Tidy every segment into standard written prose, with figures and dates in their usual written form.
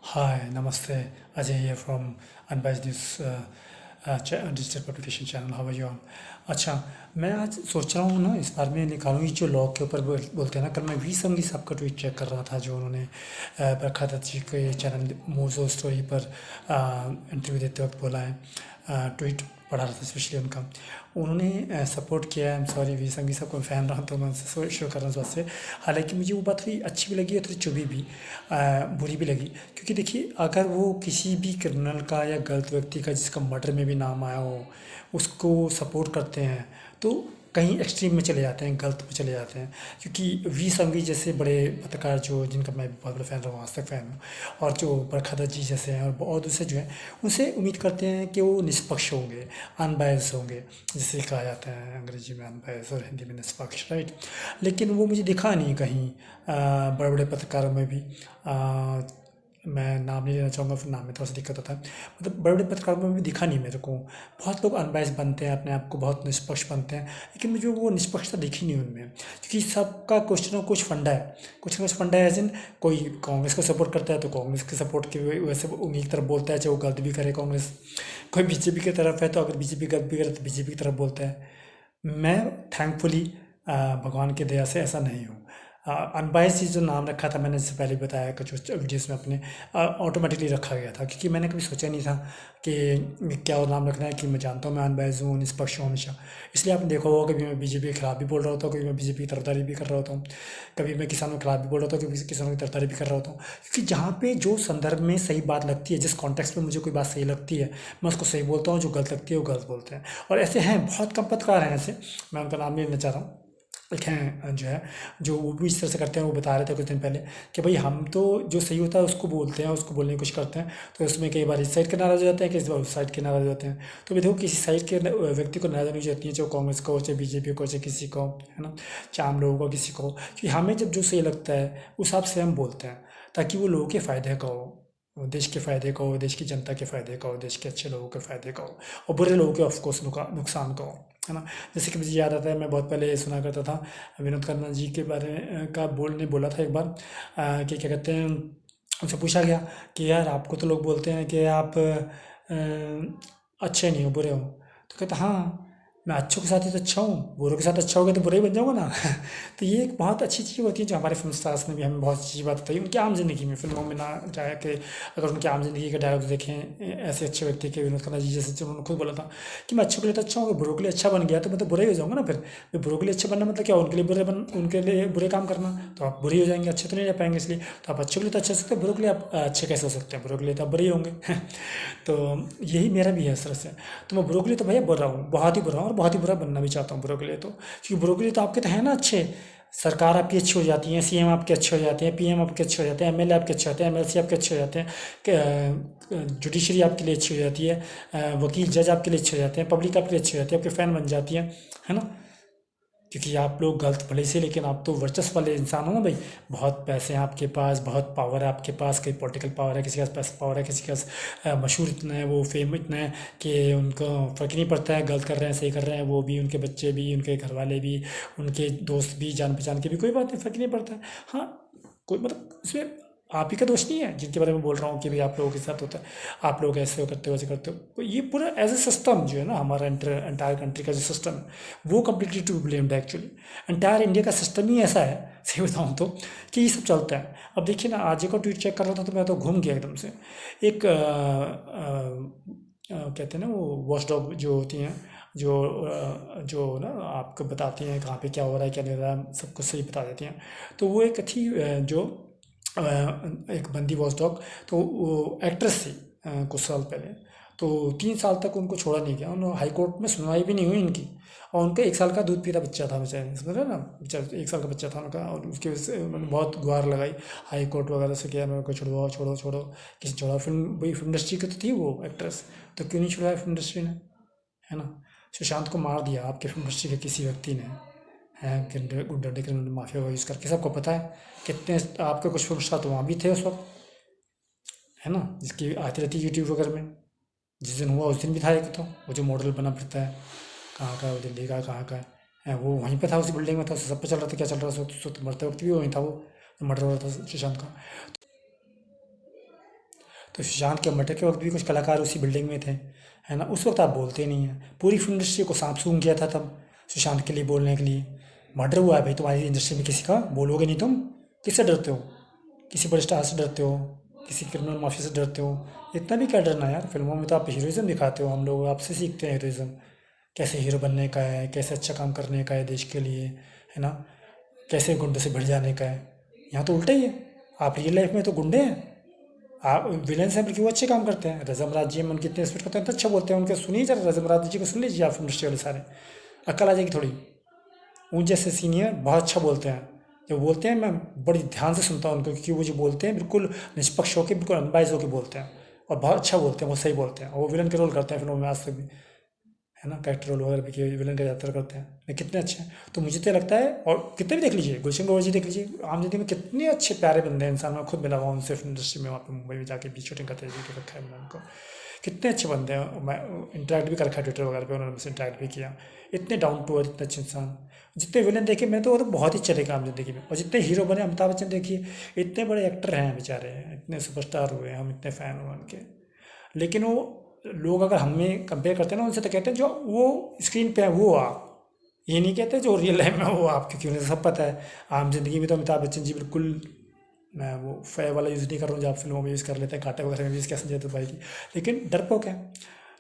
Hi, Namaste. Ajay here from Unbiased News digital publication channel. How are you? अच्छा, मैं आज सोच रहा हूँ ना इस बार में निकालूँ ये जो लॉ के ऊपर बोलते हैं ना। कल मैं वी संगी साहब का ट्वीट चेक कर रहा था जो उन्होंने प्रखा दत्त जी के चैनल मोजो स्टोरी पर इंटरव्यू देते वक्त बोला है। ट्वीट पढ़ा रहा था स्पेशली उनका। उन्होंने सपोर्ट किया है। आई एम सॉरी, वी संगी साहब को फ़ैन रहा तो मैं उनसे शो कर रहा हूँ उस बात से। हालांकि मुझे वो बात थोड़ी अच्छी भी लगी और थोड़ी चुभी भी, बुरी भी लगी। क्योंकि देखिए, अगर वो किसी भी क्रिमिनल का या गलत व्यक्ति का जिसका मर्डर में भी नाम आया हो उसको सपोर्ट करते हैं तो कहीं एक्सट्रीम में चले जाते हैं, गलत में चले जाते हैं। क्योंकि वी संघवी जैसे बड़े पत्रकार जो जिनका मैं भी बहुत बड़ा फ़ैन रहा हूँ, आज तक फ़ैन हूँ, और जो प्रखा दत्त जी जैसे हैं और दूसरे जो हैं, उनसे उम्मीद करते हैं कि वो निष्पक्ष होंगे, अनबायस होंगे, जिसे कहा जाता है अंग्रेजी में अनबायस और हिंदी में निष्पक्ष, राइट। लेकिन वो मुझे दिखा नहीं कहीं बड़े बड़े पत्रकारों में भी। मैं नाम नहीं लेना चाहूँगा, फिर नाम में थोड़ा सा दिक्कत होता है। मतलब बड़े बड़े पत्रकारों में भी दिखा नहीं मेरे को। बहुत लोग अनबायस बनते हैं, अपने आप को बहुत निष्पक्ष बनते हैं, लेकिन मुझे वो निष्पक्षता दिखी नहीं उनमें। क्योंकि सबका कुछ ना कुछ फंडा है, कुछ ना कुछ फंडा है। एज इन कोई कांग्रेस को सपोर्ट करता है तो कांग्रेस के सपोर्ट की वैसे उन्हीं की तरफ बोलता है, चाहे वो गलत भी करे कांग्रेस। कोई बीजेपी की तरफ है तो अगर बीजेपी गलत भी करे तो बीजेपी की तरफ बोलता है। मैं थैंकफुली भगवान की दया से ऐसा नहीं हूँ। अनबायस चीज़ जो नाम रखा था, मैंने इससे पहले बताया कुछ वीडियोस में अपने, ऑटोमेटिकली रखा गया था। क्योंकि मैंने कभी सोचा नहीं था कि क्या वो नाम रखना है। कि मैं जानता हूँ मैं अनबायस हूँ, निष्पक्ष हूँ हमेशा। इसलिए आपने देखा होगा कभी मैं बीजेपी के खिलाफ भी बोल रहा होता हूँ, कभी मैं बीजेपी की तरफदारी भी कर रहा होता हूँ, कभी मैं किसानों के खिलाफ भी बोल रहा होता हूँ, कभी किसानों की तरफदारी भी कर रहा होता हूँ। क्योंकि जहाँ पे जो संदर्भ में सही बात लगती है, जिस कॉन्टेक्स्ट में मुझे कोई बात सही लगती है, मैं उसको सही बोलता हूँ। जो गलत लगती है वो गलत बोलते हैं। और ऐसे हैं, बहुत कम पत्रकार हैं ऐसे, मैं उनका नाम नहीं लेना चाह रहा हूँ। एक हैं जो है, जो वो भी इस तरह से करते हैं। वो बता रहे थे कुछ दिन पहले कि भाई हम तो जो सही होता है उसको बोलते हैं, उसको बोलने की कोशिश करते हैं। तो उसमें कई बार इस साइड के नाराज़ हो जाते हैं, कई बार उस साइड के नाराज़ हो जाते हैं। तो भी देखो, किसी साइड के व्यक्ति को नाराज़ नहीं होती है, चाहे कांग्रेस को हो, चाहे बीजेपी को, चाहे किसी को, है ना, चाहे आम लोगों को, किसी को। कि हमें जब जो सही लगता है उस हिसाब से हम बोलते हैं, ताकि वो लोगों के फ़ायदे का हो, वो देश के फ़ायदे का हो, देश की जनता के फ़ायदे का हो, देश के अच्छे लोगों के फ़ायदे का हो, और बुरे लोगों के ऑफकोर्स नुकसान का हो, है ना। जैसे कि मुझे याद आता है, मैं बहुत पहले सुना करता था विनोद खन्ना जी के बारे का बोला था एक बार, कि क्या कहते हैं, उनसे पूछा गया कि यार आपको तो लोग बोलते हैं कि आप अच्छे नहीं हो, बुरे हो। तो कहता हाँ, मैं अच्छों के साथ ही तो अच्छा हूँ, बुरों के साथ अच्छा हो गया तो बुरा ही बन जाऊँगा ना। तो ये एक बहुत अच्छी चीज़ होती है जो हमारे फिल्म स्टार्स ने भी हमें बहुत अच्छी बात बताई उनकी आम ज़िंदगी में, फिल्मों में ना जाए के। अगर उनकी आम ज़िंदगी के डायलॉग देखें, ऐसे अच्छे व्यक्ति के, विनोद खन्ना जी जैसे, जो उन्होंने खुद बोला था कि मैं अच्छों के लिए तो अच्छा हूँ, बुरों के लिए अच्छा बन गया तो मैं तो बुरा ही हो जाऊँगा ना। फिर बुरों के लिए अच्छा बनना मतलब क्या? उनके लिए बुरे काम करना, तो आप बुरे ही हो जाएंगे, अच्छे तो नहीं रह पाएंगे। इसलिए तो आप अच्छों के लिए तो अच्छे हो सकते हैं, बुरों के लिए आप अच्छे कैसे हो सकते हैं? बुरों के लिए तो आप बुरे ही होंगे। तो यही मेरा भी है इस तरह से। तो मैं बुरों के लिए तो भैया बुरा हूँ, बहुत ही बुरा हूँ, और बहुत ही बुरा बनना भी चाहता हूँ बुरों के लिए तो। क्योंकि बुरों के लिए तो आपके तो है ना अच्छे, सरकार आपकी अच्छी हो जाती है, सीएम आपके अच्छे हो जाते हैं, पीएम आपके अच्छे हो जाते हैं, एमएलए आपके अच्छे होते हैं, एमएलसी आपके अच्छे हो जाते हैं, जुडिशरी आपके लिए अच्छी हो जाती है, वकील जज आपके लिए अच्छे हो जाते हैं, पब्लिक आपके लिए अच्छी हो जाती है, आपके फैन बन जाती है ना। क्योंकि आप लोग गलत भले से, लेकिन आप तो वर्चस्व वाले इंसान हो ना भाई। बहुत पैसे हैं आपके पास, बहुत पावर है आपके पास, कहीं पॉलिटिकल पावर है, किसी के पास पैसा पावर है, किसी के पास मशहूर इतना है, वो फेम इतना है कि उनको फ़र्क ही नहीं पड़ता है गलत कर रहे हैं सही कर रहे हैं। वो भी, उनके बच्चे भी, उनके घर वाले भी, उनके दोस्त भी, जान पहचान के भी, कोई बात नहीं, फ़र्क ही नहीं पड़ता है। हाँ, कोई मतलब इसमें आप ही का दोष नहीं है जिनके बारे में बोल रहा हूँ कि भाई आप लोगों के साथ होता है, आप लोग ऐसे हो करते हो, वैसे करते हो। तो ये पूरा एज ए सिस्टम जो है ना, हमारा एंटायर कंट्री का जो सिस्टम है, वो कम्प्लीटली टू ब्लेम्ड है एक्चुअली। एंटायर इंडिया का सिस्टम ही ऐसा है, सही बताऊँ तो, कि ये सब चलता है। अब देखिए ना, आज एक और ट्वीट चेक कर रहा था तो मैं तो घूम गया एकदम से। एक कहते हैं ना वो वॉच डॉग जो होती हैं, जो ना आपको बताती हैं कहाँ पे क्या हो रहा है, क्या नहीं हो रहा है, सब कुछ सही बता देती हैं। तो वो एक थी जो एक बंदी वॉच डॉग, तो वो एक्ट्रेस थी कुछ साल पहले। तो 3 साल तक उनको छोड़ा नहीं गया, उन्होंने हाई कोर्ट में सुनवाई भी नहीं हुई इनकी। और उनका 1 साल का दूध पीता बच्चा था बेचारे, समझ रहे हैं ना, बेचारा 1 साल का बच्चा था उनका। और उसकी वजह से उन्होंने बहुत गुहार लगाई हाई कोर्ट वगैरह से, किया मेरे को छुड़वाओ, छोड़ो छोड़ो, किसी छोड़ा। फिल्म भाई, फिल्म इंडस्ट्री की तो थी वो एक्ट्रेस, तो क्यों नहीं छुड़ाया फिल्म इंडस्ट्री ने, है ना। सुशांत को मार दिया आपके फिल्म इंडस्ट्री के किसी व्यक्ति ने, है गुंडे क्रिमिनल माफिया का यूज़ करके, सबको पता है। कितने आपके कुछ फिल्म स्टार तो वहाँ भी थे उस वक्त, है ना, जिसकी आती रहती है यूट्यूब वगैरह में। जिस दिन हुआ उस दिन भी था एक, तो वो जो मॉडल बना फिरता है, कहाँ का है वो, दिल्ली का है, कहाँ का है, वो वहीं पे था, उसी बिल्डिंग में था, सब पे चल रहा था क्या चल रहा था। मरते वक्त भी वहीं था वो, जो मर्डर हो रहा था सुशांत का। तो सुशांत के मर्डर के वक्त भी कुछ कलाकार उसी बिल्डिंग में थे, है ना। उस वक्त आप बोलते नहीं हैं, पूरी फिल्म इंडस्ट्री को सांप सूंघ गया था तब सुशांत के लिए बोलने के लिए। मर्डर हुआ है भाई तुम्हारी इंडस्ट्री में किसी का, बोलोगे नहीं तुम? किससे डरते हो? किसी बड़े स्टार से डरते हो? किसी क्रिमिनल माफिया से डरते हो? इतना भी क्या डरना यार, फिल्मों में तो आप हीरोइज्म दिखाते हो, हम लोग आपसे सीखते हैं हीरोइज्म, कैसे हीरो बनने का है, कैसे अच्छा काम करने का है देश के लिए, है ना, कैसे गुंडों से भिड़ जाने का है। यहाँ तो उल्टा ही है, आप रियल लाइफ में तो गुंडे हैं, आप विलेंस हैं, बल्कि वो अच्छे काम करते हैं। रजम राज जी में उनकी इतने रिस्पेक्ट करते हैं तो अच्छा बोलते हैं, उनके सुनिए जरा, रजम राज जी को सुन लीजिए आप, इंडस्ट्री वाले सारे, अक्ल आ जाएगी थोड़ी। उन जैसे सीनियर बहुत अच्छा बोलते हैं, जब बोलते हैं मैं बड़ी ध्यान से सुनता हूँ उनको, क्योंकि वो जो बोलते हैं बिल्कुल निष्पक्ष होकर, बिल्कुल अनबाइज होकर बोलते हैं, और बहुत अच्छा बोलते हैं, बहुत सही बोलते हैं, और वो विलन के रोल करते हैं फिल्मों में आज तक भी, है ना, कैरेक्टर रोल वगैरह भी किए विलन का ज़्यादातर करते हैं, लेकिन कितने अच्छे हैं। तो मुझे तो लगता है, और कितने भी देख लीजिए, गुलशन ग्रोवर जी देख लीजिए, आम जिंदगी में कितने अच्छे प्यारे बंदे हैं इंसान, मैं खुद मिला हुआ उनसे इंडस्ट्री में, वहाँ पे मुंबई में जाके भी शूटिंग करते हुए देख रखा है मैंने उनको, कितने अच्छे बंदे हैं। मैं इंटरेक्ट भी कर रखा है ट्विटर वगैरह पे, उन्होंने मुझसे इंटरेक्ट भी किया, इतने डाउन टू अर्थ, इतने अच्छे इंसान। जितने विलन देखे मैं तो वो तो बहुत ही चलेगा आम जिंदगी में, और जितने हीरो बने, अमिताभ बच्चन देखिए, इतने बड़े एक्टर हैं बेचारे, इतने सुपरस्टार हुए, हम इतने फ़ैन हुए उनके, लेकिन वो लोग अगर हमें कंपेयर करते हैं ना उनसे, तो कहते हैं जो वो स्क्रीन पे है वो आप, ये नहीं कहते जो रियल लाइफ में वो आप, क्योंकि उन्हें सब पता है आम जिंदगी में तो अमिताभ बच्चन जी बिल्कुल, मैं वो फे वाला यूज़ नहीं कर रहा हूँ जो आप फिल्मों में यूज़ कर लेते हैं, कांटे वगैरह में यूज़ किया संजय दत्त भाई की, लेकिन डरपोक है।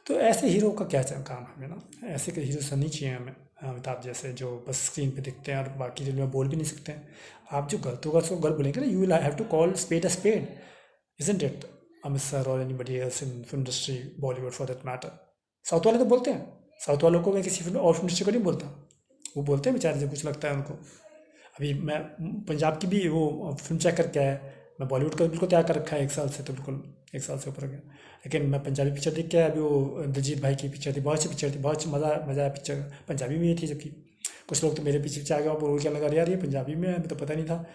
तो ऐसे हीरो का क्या काम है हमें ना, ऐसे के हीरो नहीं चाहिए हमें, अमिताभ जैसे जो बस स्क्रीन पे दिखते हैं और बाकी जो में बोल भी नहीं सकते हैं। आप जो गलत होगा उसको गलत बोलेंगे ना, you will have to call spade a spade, isn't it? Amit sir और anybody else in film industry, Bollywood for that matter. South वाले तो बोलते हैं, साउथ वालों को मैं किसी फिल्म और इंडस्ट्री को नहीं बोलता, वो बोलते हैं बेचारे जब कुछ लगता है उनको। अभी मैं पंजाब की भी वो फिल्म चेक करके आया, मैं बॉलीवुड का बिल्कुल त्याग कर रखा है 1 साल से, तो बिल्कुल 1 साल से ऊपर हो गया, लेकिन मैं पंजाबी पिक्चर देख के आया अभी, वो दिलजीत भाई की पिक्चर थी, बहुत अच्छी पिक्चर थी, बहुत अच्छा मज़ा मज़ा आया पिक्चर, पंजाबी में ही थी, जबकि कुछ लोग तो मेरे पीछे पीछे आ गए और बोल क्या लगा, यार ये पंजाबी में है, हमें तो पता नहीं था।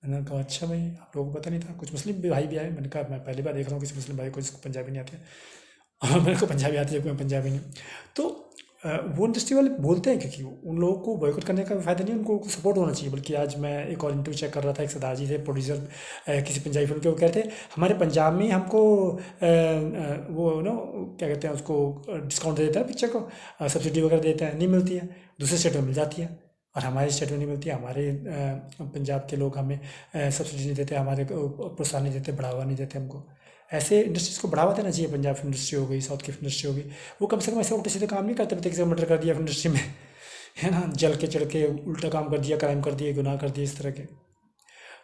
मैंने कहा अच्छा भाई, आप लोगों को पता नहीं था? कुछ मुस्लिम भी भाई भी आए, मैंने कहा मैं पहली बार देख रहा हूँ किसी मुस्लिम भाई को जिसको पंजाबी नहीं आती है, और मेरे को पंजाबी आती है जबकि मैं पंजाबी नहीं। तो वो इंडस्ट्री वाले बोलते हैं, क्योंकि उन लोगों को बॉयकॉट करने का फ़ायदा नहीं, उनको सपोर्ट होना चाहिए। बल्कि आज मैं एक और इंटरव्यू चेक कर रहा था, एक सरदार जी थे प्रोड्यूसर किसी पंजाबी फिल्म के, वो कह रहे थे हमारे पंजाब में ही हमको वो नो क्या कहते हैं उसको, डिस्काउंट दे देता है पिक्चर को, सब्सिडी वगैरह देते हैं, नहीं मिलती है, दूसरे स्टेट में मिल जाती है, और हमारे स्टेट में नहीं मिलती है। हमारे पंजाब के लोग हमें सब्सिडी नहीं देते, हमारे को प्रोत्साहन नहीं देते, बढ़ावा नहीं देते हमको। ऐसे इंडस्ट्रीज़ को बढ़ावा देना चाहिए, पंजाब फिल्म इंडस्ट्री हो गई, साउथ की फिल्म इंडस्ट्री हो गई, वो कम से कम ऐसे उल्टे सीधे काम नहीं करते, किसी को मर्डर कर दिया फिल्म इंडस्ट्री में, है ना, जल के चढ़ के उल्टा काम कर दिया, क्राइम कर दिए, गुनाह कर दिए, इस तरह के।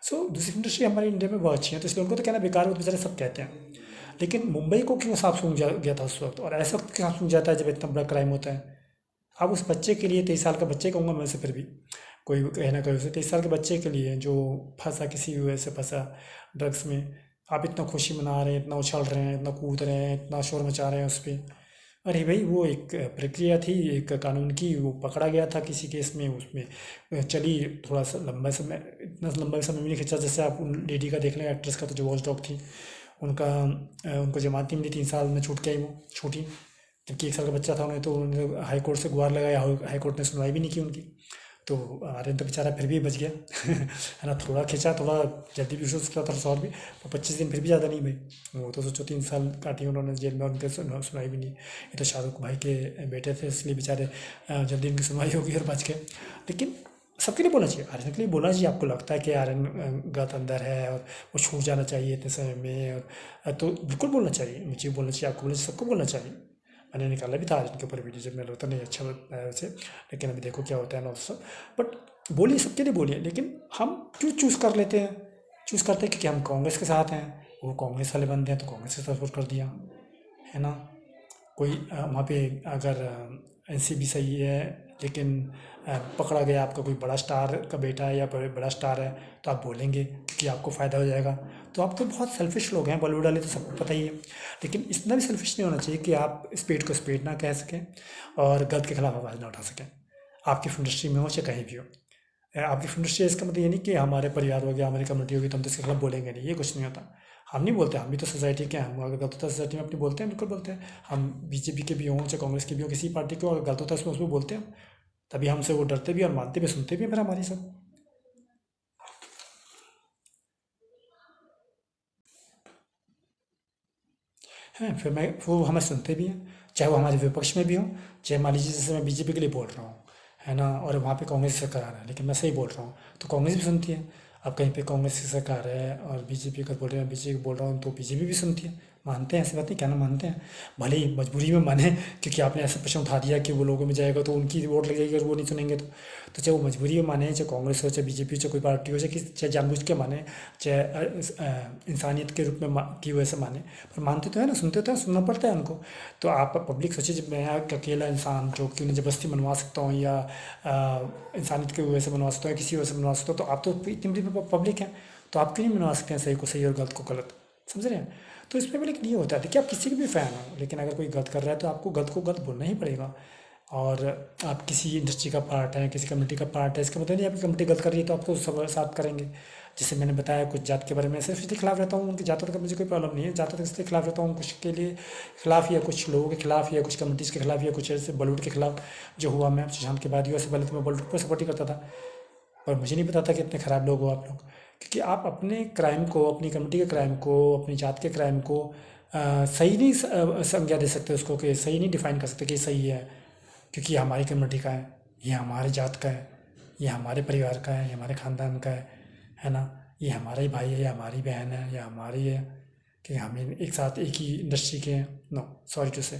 सो दूसरी इंडस्ट्री हमारी इंडिया में बहुत अच्छी है, तो इसलिए उनको तो कहना बेकार, वो तो बेचारे सब कहते हैं। लेकिन मुंबई को क्यों सांप सूंघ गया था उस वक्त, और ऐसा वक्त क्यों सांप सूंघ जाता है जब इतना बड़ा क्राइम होता है? अब उस बच्चे के लिए, 23 साल का बच्चे कहूँगा मैं उसे, फिर भी कोई कहे ना कहे उसे, 23 साल के बच्चे के लिए जो फंसा, किसी वजह से फंसा ड्रग्स में, आप इतना खुशी मना रहे हैं, इतना उछल रहे हैं, इतना कूद रहे हैं, इतना शोर मचा रहे हैं उस पर। अरे भाई वो एक प्रक्रिया थी एक कानून की, वो पकड़ा गया था किसी केस में, उसमें चली थोड़ा सा लंबा समय, इतना लंबा समय भी नहीं खिंचा। जैसे आप उन लेडी का देख लें, एक्ट्रेस का, तो जो वॉच डॉग थी, उनका उनको जमानत नहीं मिली, 3 साल में छूट के आई वो, छूटी, जबकि 1 साल का बच्चा था। उन्हें तो उन्होंने हाई कोर्ट से गुहार लगाया, हाई कोर्ट ने सुनवाई भी नहीं की उनकी। तो आर्यन तो बेचारा फिर भी बच गया है ना, थोड़ा खिंचा, थोड़ा जल्दी भी हो सकता था, थोड़ा और भी, पर 25 दिन फिर भी ज़्यादा नहीं भाई। वो तो सोचो 3 साल काटी उन्होंने जेल में, और उनके सुनवाई भी नहीं। ये तो शाहरुख भाई के बेटे थे, इसलिए बेचारे जल्दी उनकी सुनवाई होगी और बच गए। लेकिन सबके लिए बोलना चाहिए, आर्यन के लिए बोलना चाहिए। आपको लगता है कि आर्यन गलत अंदर है और वो छूट जाना चाहिए इतने समय में, और तो बिल्कुल बोलना चाहिए, मुझे बोलना चाहिए, आपको बोलना चाहिए, सबको बोलना चाहिए। मैंने निकाला भी था आज इनके ऊपर वीडियो, जब मैं लगता नहीं अच्छा बताया वैसे, लेकिन अभी देखो क्या होता है ना सब। बट बोलिए, सबके लिए बोलिए, लेकिन हम क्यों चूज़ कर लेते हैं, चूज़ करते हैं क्योंकि हम कांग्रेस के साथ हैं, वो कांग्रेस वाले बंदे हैं तो कांग्रेस के सपोर्ट कर दिया, है ना। कोई वहाँ पे अगर एनसीबी सही है, लेकिन पकड़ा गया आपका कोई बड़ा स्टार का बेटा है या बड़ा स्टार है, तो आप बोलेंगे कि आपको फ़ायदा हो जाएगा। तो आप तो बहुत सेल्फिश लोग हैं, बॉलीवुड वाले, तो सबको पता ही है। लेकिन इतना भी सेल्फिश नहीं होना चाहिए कि आप स्पेड को स्पेड ना कह सकें और गलत के खिलाफ आवाज़ ना उठा सकें, आपकी फिल्म इंडस्ट्री में हो चाहे कहीं भी हो। आपकी फिल्म इंडस्ट्री, इसका मतलब ये नहीं कि हमारे परिवार हो गया, हमारी कम्युनिटी होगी तो हम तो इसके खिलाफ बोलेंगे नहीं, ये कुछ नहीं होता। हम नहीं बोलते, हम भी तो सोसाइटी के हैं, हम अगर गलत होता है सोसाइटी में अपनी बोलते हैं, बिल्कुल बोलते हैं। हम बीजेपी के भी हों चाहे कांग्रेस के भी हों, किसी पार्टी को अगर गलत होता है उसमें बोलते हैं हम, तभी हमसे वो डरते भी और मानते भी, सुनते भी हैं फिर हमारी सब। हैं, फिर मैं वो हमें सुनते भी हैं, चाहे वो हमारे विपक्ष में भी हों, चाहे मान लीजिए जैसे मैं बीजेपी के लिए बोल रहा हूँ, है ना, और वहाँ पे कांग्रेस की सरकार है, लेकिन मैं सही बोल रहा हूँ तो कांग्रेस भी सुनती है। अब कहीं पे कांग्रेस की सरकार है और बीजेपी का बोल रहे हैं, बीजेपी बोल रहा हूँ तो बीजेपी भी सुनती है। मानते हैं, ऐसी बात नहीं, क्या ना मानते हैं, भले ही मजबूरी में माने, क्योंकि आपने ऐसा प्रश्न उठा दिया कि वो लोगों में जाएगा तो उनकी वोट लग जाएगी और वो नहीं सुनेंगे तो चाहे वो मजबूरी में माने, चाहे कांग्रेस हो, चाहे बीजेपी हो, चाहे कोई पार्टी हो, चाहे जानबूझ के माने, चाहे इंसानियत के रूप में की वजह से माने, पर मानते तो है ना, सुनते तो है, सुनना पड़ता है उनको। तो आप पब्लिक सोचिए, जब मैं एक अकेला इंसान जो कि उन्हें ज़बरदस्ती मनवा सकता हूँ या इंसानियत की वजह से मनवा सकता हूँ या किसी वजह से मनवा सकता हूँ, तो आप तो इतनी बड़ी पब्लिक है, तो आप क्यों नहीं मनवा सकते हैं सही को सही और गलत को गलत, समझ रहे हैं। तो इसमें भी लेकिन ये होता है, देखिए आप किसी के भी फ़ैन हो, लेकिन अगर कोई गलत कर रहा है तो आपको गलत को गलत बोलना ही पड़ेगा। और आप किसी इंडस्ट्री का पार्ट हैं, किसी कम्युनिटी का पार्ट है, इसका मतलब नहीं आपकी कम्युनिटी गलत कर रही है तो आपको सब साथ करेंगे। जैसे मैंने बताया कुछ जात के बारे में, सिर्फ इसलिए खिलाफ रहता हूँ, उनकी जातों का मुझे कोई प्रॉब्लम नहीं है, जातों इसलिए खिलाफ रहता हूँ कुछ के लिए खिलाफ, या कुछ लोगों के खिलाफ, या कुछ कम्युनिटीज़ के खिलाफ, या कुछ ऐसे बॉलीवुड के खिलाफ जो हुआ। मैं सुशांत के बाद हुआ, से पहले तो मैं बॉलीवुड पर सपोर्ट ही करता था, पर मुझे नहीं पता था कि इतने ख़राब लोग हो आप लोग, क्योंकि आप अपने क्राइम को, अपनी कम्युनिटी के क्राइम को, अपनी जात के क्राइम को सही नहीं संज्ञा दे सकते उसको, कि सही नहीं डिफाइन कर सकते कि सही है, क्योंकि ये हमारी कम्युनिटी का है, ये हमारे जात का है, ये हमारे परिवार का है, ये हमारे ख़ानदान का है ना, ये हमारा ही भाई है या हमारी बहन है या हमारी है, कि हम एक साथ एक ही इंडस्ट्री के हैं। No, sorry to say,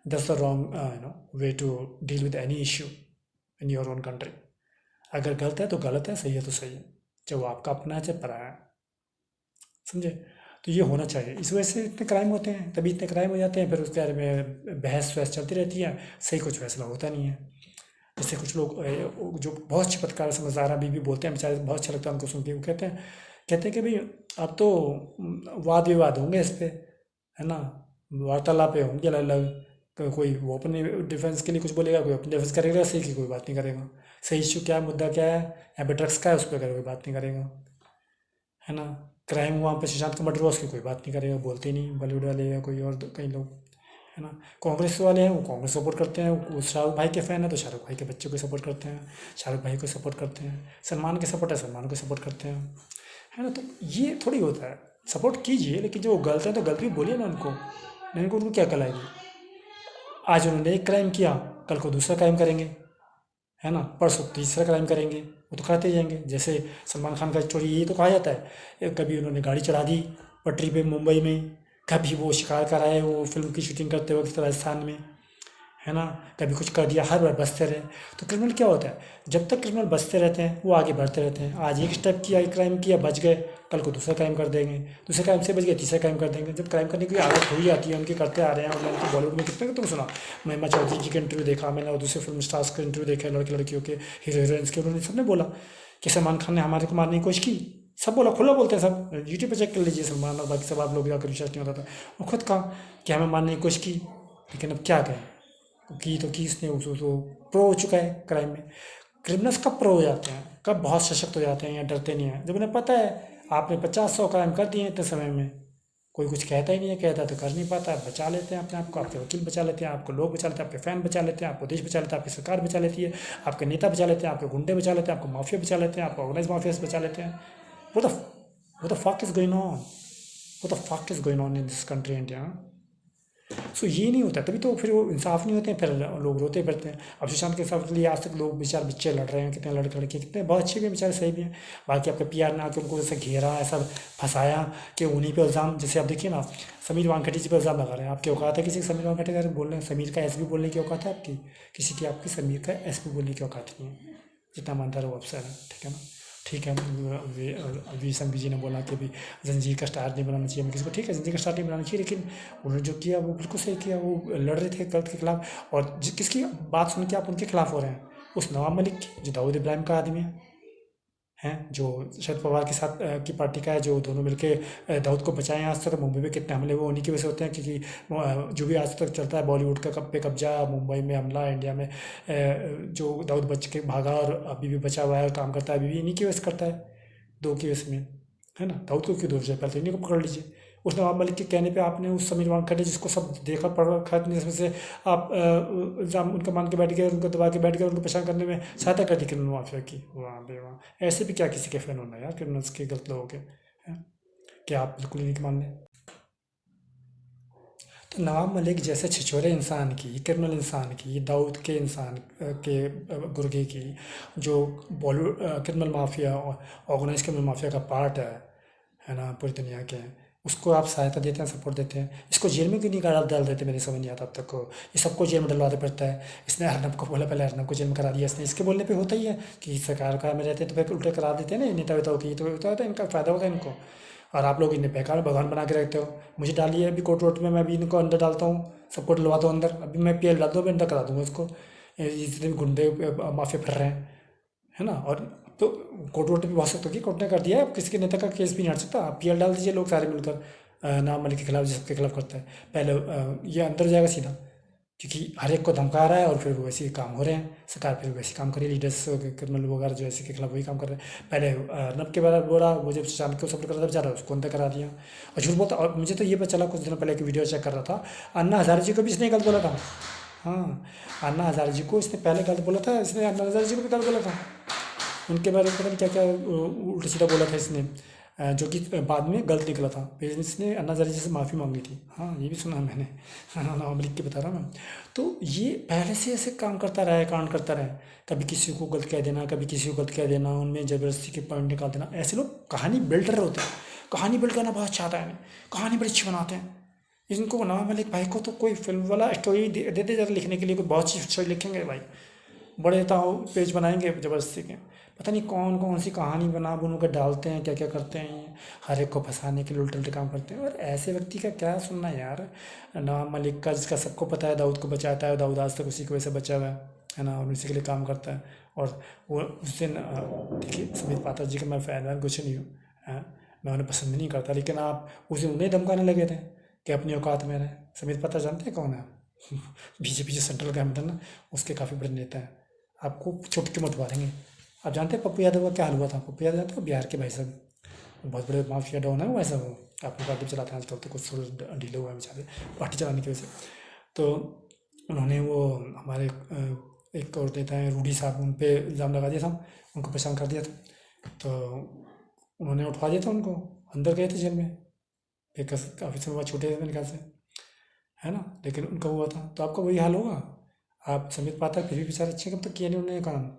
that's the wrong way to deal with any issue in your own country. अगर गलत है तो गलत है, सही है तो सही है, चाहे वो आपका अपना है चाहे पराया है, समझे। तो ये होना चाहिए, इस वजह से इतने क्राइम होते हैं, तभी इतने क्राइम हो जाते हैं, फिर उसके बारे में बहस वहस चलती रहती है, सही कुछ फैसला होता नहीं है। जैसे कुछ लोग जो बहुत अच्छे पत्रकार समझदार अभी भी बोलते हैं बेचारे, बहुत अच्छा लगता है उनको सुन के, वो कहते हैं कि भाई अब तो वाद विवाद होंगे इस पे, है ना, वार्तालाप होंगी अलग अलग, कोई वो अपने डिफेंस के लिए कुछ बोलेगा, कोई अपनी डिफेंस करेगा, सही की कोई बात नहीं करेगा, सही इशू क्या है, मुद्दा क्या है, यहाँ पे ड्रग्स का है, उस पर कोई बात नहीं करेगा, है ना, क्राइम हुआ पे सुशांत का मर्डर हुआ, उसकी कोई बात नहीं करेगा, बोलते ही नहीं बॉलीवुड वाले या कोई और कई लोग, है ना। कांग्रेस वाले हैं, वो कांग्रेस सपोर्ट करते हैं, वो शाहरुख भाई के फैन है तो शाहरुख भाई के बच्चों को सपोर्ट करते हैं, शाहरुख भाई को सपोर्ट करते हैं, सलमान के सपोर्ट है सलमान को सपोर्ट करते हैं, है ना। तो ये थोड़ी होता है, सपोर्ट कीजिए, लेकिन जो गलत है तो गलत भी बोलिए ना उनको, नहीं उनको क्या कल आएगी। आज उन्होंने एक क्राइम किया, कल को दूसरा क्राइम करेंगे, है ना, परसों तीसरा क्राइम करेंगे, वो तो करते जाएंगे। जैसे सलमान खान का स्टोरी ये तो कहा जाता है, कभी उन्होंने गाड़ी चढ़ा दी पटरी पे मुंबई में, कभी वो शिकार कर आए वो फिल्म की शूटिंग करते वक्त राजस्थान में, है ना, कभी कुछ कर दिया, हर बार बचते रहे। तो क्रिमिनल क्या होता है, जब तक क्रिमिनल बचते रहते हैं वो आगे बढ़ते रहते हैं, आज एक स्टेप किया, एक क्राइम किया, बच गए, कल को दूसरा क्राइम कर देंगे, दूसरे क्राइम से बच गए, तीसरा क्राइम कर देंगे। जब क्राइम करने की आदत हो ही आती है उनकी, करते आ रहे हैं, और मैंने तो बॉलीवुड में कितने को तुम सुना, महिमा चौधरी जी का इंटरव्यू देखा मैंने, और दूसरे फिल्म स्टार्स का इंटरव्यू देखा, लड़के लड़कियों के, हीरो हीरोइंस के, उन्होंने सबने बोला कि सलमान खान ने हमारे को मारने की कोशिश की, सब बोला, खुला बोलते हैं सब, यूट्यूब पे चेक कर लीजिए, सलमान और बाकी सब आप लोग जाकर विश्वास नहीं होता था, वो खुद कहा कि हमें मारने की कोशिश की, लेकिन अब क्या करें, की तो की इसने, उसको तो प्रो हो चुका है क्राइम में। क्रिमिनल्स कब प्रो हो जाते हैं, कब बहुत सशक्त हो जाते हैं या डरते नहीं हैं, जब उन्हें पता है आपने 50-100 क्राइम कर दिए इतने समय में, कोई कुछ कहता ही नहीं है, कहता तो कर नहीं पाता, बचा लेते हैं अपने आप को, आपके वकील बचा लेते हैं, आपको लोग बचा लेते हैं, आपके फैन बचा लेते हैं, आपको देश बचा लेते हैं, आपकी सरकार बचा लेती है, आपके नेता बचा लेते हैं, आपके गुंडे बचा लेते हैं, आपको माफिया बचा लेते हैं, आपको ऑर्गेनाइज माफिया से बचा लेते हैं। वो the fuck is going on, वो the fuck is going on in this country India. So ये नहीं होता, तभी तो फिर वो इंसाफ नहीं होते हैं, फिर लोग रोते फिरते हैं। अब सुशांत के साथ लिए आज तक लोग बेचारे बच्चे लड़ रहे हैं, कितने लड़के लड़के कितने बहुत अच्छे भी हैं बेचारे, सही भी हैं, बाकी आपके पीआर ने आके उनको जैसे घेरा ऐसा फंसाया कि उन्हीं पे इल्ज़ाम, जैसे आप देखिए ना समीर वानखेड़े जी पर इल्ज़ाम लगा रहे हैं, आपकी औकात है किसी के समीर वानखेड़े के बारे में बोल रहे हैं, समीर का एसपी बोलने की औकात है आपकी, किसी की आपकी समीर का एसपी बोलने की औकात नहीं है, जितना ईमानदार वो अफसर है, ठीक है ना। ठीक है, वी संघवी जी ने बोला कि भी जंजीर का स्टार नहीं बनाना चाहिए, मैं किसी को, ठीक है जंजीर का स्टार नहीं बनाना चाहिए, लेकिन उन्होंने जो किया वो बिल्कुल सही किया, वो लड़ रहे थे गलत के खिलाफ, और किसकी बात सुन के आप उनके खिलाफ हो रहे हैं, उस नवाब मलिक की जो दाऊद इब्राहिम का आदमी है, जो शरद पवार के साथ की पार्टी का है, जो दोनों मिलके दाऊद को बचाएं। आज तक मुंबई में कितने हमले वो उन्हीं की वजह से होते हैं, क्योंकि जो भी आज तक चलता है बॉलीवुड का पे कब्जा, मुंबई में हमला, इंडिया में जो दाऊद बच के भागा और अभी भी बचा हुआ है और काम करता है, अभी भी इन्हीं की वजह से करता है, दो की वजह में, है ना। दाऊद को क्यों दोष है, पहले तो इन्हीं को पकड़ लीजिए। उस नवाब मलिक के कहने पे आपने उस समीर वानखेड़े जिसको सब देखा पढ़ रखा है, जिसमें से आप इल्ज़ाम उनका मान के बैठ गए, उनको दबा के बैठ गए, उनको परेशान करने में सहायता कर दी क्रिमिनल माफिया की, वाह बे वाह। ऐसे भी क्या किसी के फैन होना यार, क्रिमिनल्स के, गलत लोगों के, हैं? क्या आप बिल्कुल ही नहीं मान लें। तो नवाब मलिक जैसे छिछोरे इंसान की, क्रिमिनल इंसान की, दाऊद के इंसान के गुर्गे की, जो Bollywood criminal mafia, organised criminal mafia का पार्ट है ना पूरी दुनिया के, उसको आप सहायता देते हैं, सपोर्ट देते हैं। इसको जेल में क्यों नहीं डाल देते, मेरी समझ नहीं आता अब तक को। ये सबको जेल में डलवाते पड़ता है। इसने अर्नब को बोला, पहले अर्नब को जेल में करा दिया इसने, इसके बोलने पे होता ही है कि सरकार का में रहते हैं तो फिर उल्टे करा देते हैं ना नेता वेताओं की, तो होता है इनका फ़ायदा होता है इनको। और आप लोग इन्हें बेकार भगवान बना के रखते हो। मुझे डालिए अभी कोर्ट वोट में, मैं अभी इनको अंदर डालता हूँ, सबको डलवाता हूँ अंदर। अभी मैं पीएल डाल दूँ, अभी अंदर करा दूँगा इसको। जितने भी गुंडे माफिया फिर रहे हैं, है ना। और तो कोर्ट वोट भी बहुत सकते हो कि कोर्ट ने कर दिया है, अब किसी के नेता का केस भी नहीं हट सकता। आप पीएल डाल दीजिए लोग सारे मिलकर, नाम मलिक के खिलाफ, जिसके खिलाफ करता है पहले ये अंदर जाएगा सीधा, क्योंकि हर एक को धमका रहा है और फिर वैसे ही काम हो रहे हैं। सरकार फिर वैसे काम कर रही है, लीडर्स क्रिमिनल वगैरह जो ऐसे के खिलाफ वही काम कर रहे हैं। पहले अर्नब के बारे में बोला, वो जब शाम को सपोर्ट कर रहा था बेचारा, उसको अंदर करा दिया। और झूठ बोलता। और मुझे तो ये पता चला कुछ दिनों पहले की वीडियो चेक कर रहा था, अन्ना हजारे जी को भी इसने गलत बोला था। हाँ, अन्ना हजारे जी को इसने पहले गलत बोला था, इसने अन्ना हजारे जी को भी गलत बोला था। उनके बारे में पता नहीं क्या क्या उल्टा सीधा बोला था इसने, जो कि बाद में गलत निकला था। फिर इसने अन्ना हजारे जी से माफ़ी मांगी थी। हाँ, ये भी सुना है मैंने। हाँ, नवाब मलिक के बता रहा मैं। तो ये पहले से ऐसे काम करता रहा है, कांड करता रहा है। कभी किसी को गलत कह देना, कभी किसी को गलत कह देना, उनमें ज़बरदस्ती के पॉइंट निकाल देना। ऐसे लोग कहानी बिल्डर होते हैं, कहानी बिल्ड करना बहुत चाहता है, कहानी बड़ी अच्छी बनाते हैं। इनको नवाब मलिक भाई को तो कोई फिल्म वाला स्टोरी दे दे जरा लिखने के लिए, कोई बहुत सी स्टोरी लिखेंगे भाई, बड़े ताऊ पेज बनाएंगे ज़बरदस्ती के। पता नहीं कौन कौन सी कहानी बना बुन के डालते हैं, क्या क्या करते हैं ये, हर एक को फंसाने के लिए उल्टे उल्टे काम करते हैं। और ऐसे व्यक्ति का क्या सुनना यार। नवाब मलिक का, जिसका सबको पता है दाऊद को बचाता है, दाऊद आज तक उसी की वजह से बचा हुआ है ना, और उसी के लिए काम करता है। और वो उस दिन देखिए, सुमित पाठक जी का मैं फ़ैन वैन कुछ नहीं हूँ, मैं उन्हें पसंद नहीं करता, लेकिन आप उस दिन उन्हें धमकाने लगे थे कि अपनी औकात में रहे। सुमित पाठक जानते हैं कौन है? बीजेपी जो सेंट्रल गवर्नमेंट है ना, उसके काफ़ी बड़े नेता हैं। आपको चुटकी मत मारेंगे। आप जानते हैं पप्पू यादव का क्या हाल हुआ था? पप्पू यादव जानते हो, बिहार के भाई साहब, बहुत बड़े माफिया डॉन है वो। ऐसा वो अपनी पार्टी चलाते हैं आजकल, तो कुछ ढीले हुए हैं बेचारे पार्टी चलाने की वजह से। तो उन्होंने वो हमारे एक और नेता हैं रूडी साहब, उन पे इल्ज़ाम लगा दिया था, उनको परेशान कर दिया था। तो उन्होंने उठवा दिया था उनको, अंदर गए थे जेल में, फिर काफ़ी समय बाद छूटे थे मेरे ख्याल से, है ना। लेकिन उनका हुआ था, तो आपका वही हाल होगा। आप समित पाठक फिर भी बेचारे अच्छे कब तक किए नहीं उन्होंने काम।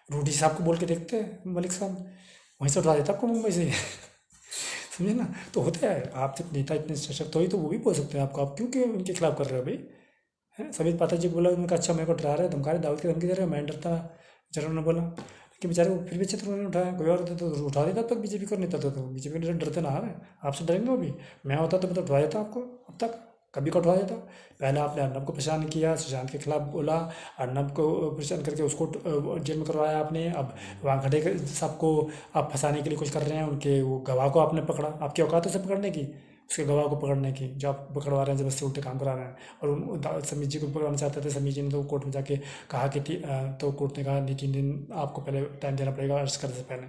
रूडी साहब को बोल के देखते मलिक साहब, वहीं से उठा देता आपको मुंबई से। समझे ना। तो होता है, आप जब नेता इतने सशक्त हो ही तो वो भी बोल सकते हैं आपको, आप क्यों क्यों उनके खिलाफ कर रहे हो भाई। है समित पाठक जी को बोला, उन्होंने कहा अच्छा मेरे को डरा रहे हो, धमका रहे, दाऊद की धमकी दे रहे हो, मैं डरता जरा उन्होंने बोला कि बेचारे को फिर भी चित्र उन्होंने उठाया। कोई और होता तो उठा देता, अब तक बीजेपी को नेता था, तो बीजेपी के डरते ना है, आपसे डरेंगे वो भी। मैं होता तो मैं तो उठवा देता आपको, अब तक कभी का उठवा देता। पहले आपने अर्नब को परेशान किया, सुशांत के खिलाफ बोला, अर्नब को परेशान करके उसको जेल में करवाया आपने। अब वानखेड़े के सबको आप फंसाने के लिए कुछ कर रहे हैं, उनके वो गवाह को आपने पकड़ा, आपकी औकात है उसे पकड़ने की, उसके गवाह को पकड़ने की, जो आप पकड़वा रहे हैं जबरदस्ती उल्टे काम करा रहे हैं। और समीर जी को पकड़ना चाहते थे, समीर जी ने तो कोर्ट में जाके कहा कि तो कोर्ट ने कहा नहीं, 3 दिन आपको पहले टाइम देना पड़ेगा अरेस्ट करने से पहले,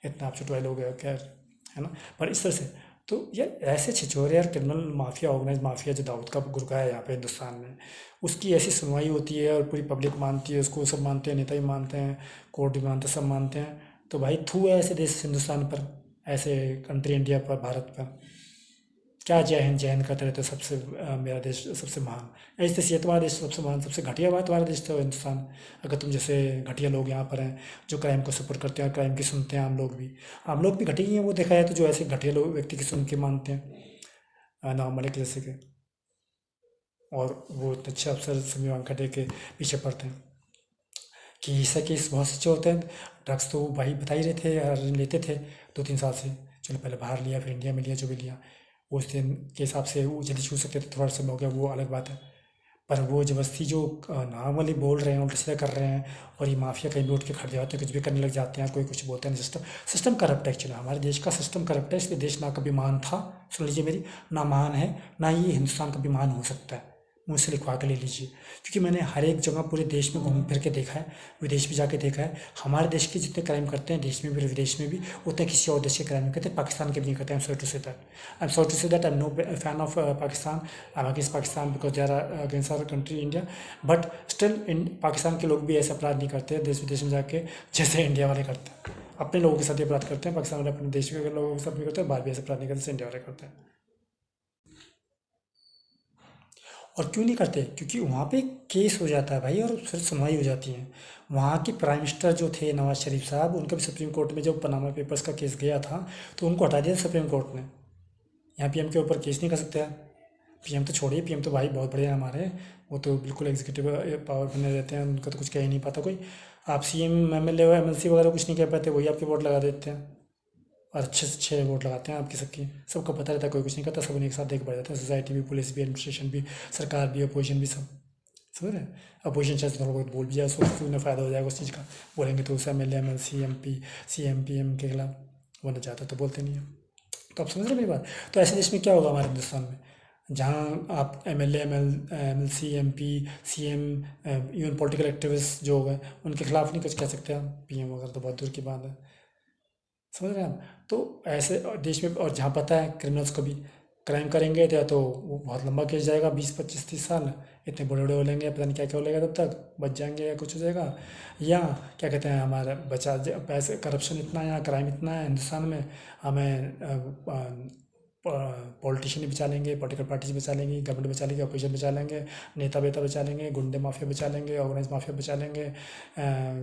इतना आप छुटवाए लोग खैर, है ना। पर इस तरह से तो यार ऐसे छिछोरे यार क्रिमिनल माफिया, ऑर्गेनाइज माफिया जो दाऊद का गुर्गा है यहाँ पे हिंदुस्तान में, उसकी ऐसी सुनवाई होती है और पूरी पब्लिक मानती है उसको, सब मानते हैं, नेता भी मानते हैं, कोर्ट भी मानते हैं, सब मानते हैं। तो भाई थू है ऐसे देश हिंदुस्तान पर, ऐसे कंट्री इंडिया पर, भारत पर। क्या जय हिंद करते रहते हो, सबसे मेरा देश सबसे महान। ऐसे तैसे तुम्हारा देश सबसे महान, सबसे घटिया बात तुम्हारा देश तो हिंदुस्तान। अगर तुम जैसे घटिया लोग यहाँ पर हैं जो क्राइम को सपोर्ट करते हैं, क्राइम की सुनते हैं, आम लोग भी घटिया ही हैं वो, देखा जाए तो, जो ऐसे घटिया लोग व्यक्ति की सुन के मानते हैं, नवाब मलिक जैसे के। और वो इतने अच्छे अफसर समीर वानखेड़े के पीछे पड़ते हैं कि ऐसा केस बहुत सच्चे होते हैं। ड्रग्स तो भाई बता ही रहे थे यार, लेते थे 2-3 साल से, चलो पहले बाहर लिया फिर इंडिया में लिया, जो भी लिया उस दिन के हिसाब से वो जल्दी छू सकते थे, थोड़ा सा हो गया वो अलग बात है। पर वो ज़बरदस्ती जो नॉर्मली बोल रहे हैं, उल्टा सीधा कर रहे हैं, और ये माफिया कहीं भी उठ के खड़े जाते हैं, कुछ भी करने लग जाते हैं, कोई कुछ बोलते हैं। सिस्टम सिस्टम करप्ट है एक्चुअली, हमारे देश का सिस्टम करप्ट है, इसलिए देश ना कभी महान था, सुन लीजिए मेरी, ना महान है, ना ये हिंदुस्तान कभी महान हो सकता है, मुझसे लिखवा के ले लीजिए। क्योंकि मैंने हर एक जगह पूरे देश में घूम फिर के देखा है, विदेश भी जाके देखा है, हमारे देश के जितने क्राइम करते हैं देश में भी और विदेश में भी, उतने किसी और देश के क्राइम नहीं करते, पाकिस्तान के भी नहीं करते। I am no fan of Pakistan, I am against Pakistan because they are against our country India, but still in Pakistan के लोग भी ऐसे अपराध नहीं करते देश विदेश में जाके जैसे इंडिया वाले करते हैं। अपने लोगों के साथ ही अपराध करते हैं पाकिस्तान वाले, अपने देश के लोगों के साथ भी करते हैं, बाहर भी ऐसे अपराध नहीं करते जैसे इंडिया वाले करते हैं। और क्यों नहीं करते? क्योंकि वहाँ पे केस हो जाता है भाई और फिर सुनवाई हो जाती है। वहाँ के प्राइम मिनिस्टर जो थे नवाज शरीफ साहब, उनका भी सुप्रीम कोर्ट में जब पनामा पेपर्स का केस गया था तो उनको हटा दिया सुप्रीम कोर्ट ने। यहाँ पीएम के ऊपर केस नहीं कर सकते आप। पीएम तो छोड़िए, पीएम तो भाई बहुत बढ़िया है हमारे, वो तो बिल्कुल एग्जीक्यूटिव पावर बने रहते हैं, उनका तो कुछ कह ही नहीं पाता कोई। आप सीएम एमएलए एमएलसी वगैरह कुछ नहीं कह पाते, वही आपके वोट लगा देते हैं और अच्छे से अच्छे वोट लगाते हैं आपकी सबकी, सबको पता रहता है, कोई कुछ नहीं करता, सब उन्हीं एक साथ देख पड़ जाते हैं, सोसाइटी भी, पुलिस भी, एडमिनिस्ट्रेशन भी, सरकार भी, अपोजिशन भी, सब समझ रहे हैं। अपोजिशन चाहे थोड़ा बहुत बोल भी जाए उसको उन्हें फ़ायदा हो जाएगा उस चीज़ का, बोलेंगे तो उसे MLA MLC MP CM PM के खिलाफ, वरना चाहता तो बोलते नहीं है। तो आप समझ रहे हैं मेरी बात? तो ऐसे देश में क्या होगा हमारे हिंदुस्तान में, जहाँ आप MLA MLC MP CM even political activist जो हो गए उनके खिलाफ नहीं कुछ कह सकते आप, पीएम वगैरह तो बहुत दूर की बात है। समझ रहे हैं आप? तो ऐसे देश में, और जहाँ पता है क्रिमिनल्स को भी क्राइम करेंगे तो या तो वो बहुत लंबा केस जाएगा, 20 25 30 साल, इतने बड़े बड़े हो लेंगे, पता नहीं क्या क्या हो लेगा, तब तक बच जाएंगे या कुछ हो जाएगा। या क्या कहते हैं, हमारा पैसे, करप्शन इतना है यहाँ, क्राइम इतना है हिंदुस्तान में, हमें पॉलिटिशियन बचा लेंगे, पॉलिटिकल पार्टीज बचा लेंगी, गवर्नमेंट बचा लेंगे, अपोजिशन बचा लेंगे, नेता बेता बचा लेंगे, गुंडे माफिया बचा लेंगे, ऑर्गेनाइज माफिया बचा लेंगे,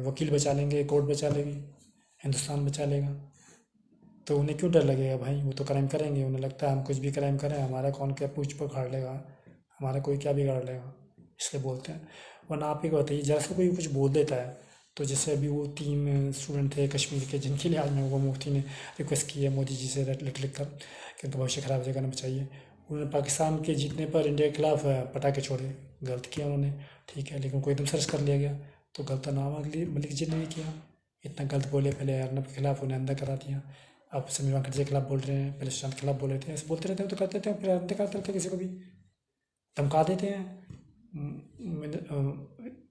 वकील बचा लेंगे, कोर्ट बचा लेगी, हिंदुस्तान बचा लेगा। तो उन्हें क्यों डर लगेगा भाई? वो तो क्राइम करेंगे, उन्हें लगता है हम कुछ भी क्राइम करें हमारा कौन क्या पूछ पकड़ लेगा, हमारा कोई क्या बिगाड़ लेगा, इसलिए बोलते हैं। वरना आप ही को बताइए, जरा सा कोई कुछ बोल देता है तो जैसे अभी वो 3 स्टूडेंट थे कश्मीर के, जिनके लिए आज महबूबा मुफ्ती ने रिक्वेस्ट की है मोदी जी से लेटर लिख कर कि उनका भविष्य ख़राब जगह ना बचाइए, उन्होंने पाकिस्तान के जीतने पर इंडिया के खिलाफ पटाखे छोड़े, गलत किया उन्होंने, ठीक है, लेकिन कोई एकदम सर्च कर लिया गया तो गलत नाम मलिक जी ने भी किया, इतना गलत बोले, पहले अर्नब के खिलाफ उन्हें अंदर करा दिया, अब समीर मुखर्जी के खिलाफ बोल रहे हैं, पहले सुशांत के खिलाफ बोल रहे थे, ऐसे बोलते रहते हैं तो करते थे, फिर अंदर करते रहते किसी को भी धमका देते हैं।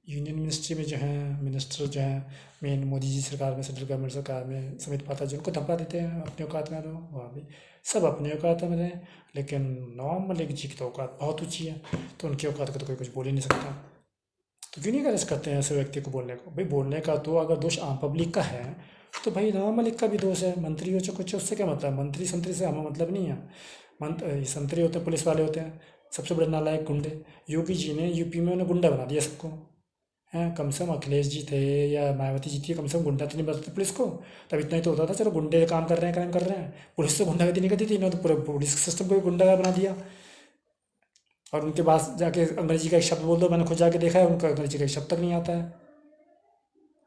यूनियन मिनिस्ट्री में जो हैं मिनिस्टर जो हैं मेन मोदी जी सरकार में, सेंट्रल गवर्नमेंट सरकार में, समित पात्रा जो उनको धमका देते हैं अपने औकात में रहो, वहाँ भी सब अपने औकात में रहें, लेकिन नवाब मलिक जी की तो औकात बहुत ऊँची है, तो उनकी औकात को तो कोई कुछ बोल ही नहीं सकता। तो क्यों नहीं अरेस्ट करते हैं ऐसे व्यक्ति को बोलने को? भाई बोलने का तो अगर दोष आम पब्लिक का है तो भाई नवाब मलिक का भी दोष है, मंत्री हो चाहे कुछ है, उससे क्या मतलब? मंत्री संतरी से हमें मतलब नहीं है, संतरी होते हैं, पुलिस वाले होते हैं, सबसे बड़े नालायक गुंडे। योगी जी ने यूपी में उन्हें गुंडा बना दिया सबको, हैं? कम से कम अखिलेश जी थे या मायावती जी थी, कम से कम गुंडा तो नहीं बनाते पुलिस को, तब इतना ही तो होता था चलो गुंडे काम कर रहे हैं, क्राइम कर रहे हैं, पुलिस तो गुंडागर्दी नहीं करती थी, इन्होंने तो पूरे पुलिस सिस्टम को भी गुंडा बना दिया। और उनके पास जाके अंग्रेजी का एक शब्द बोल दो, मैंने खुद जाके देखा है, उनका अंग्रेजी का एक शब्द तक नहीं आता है,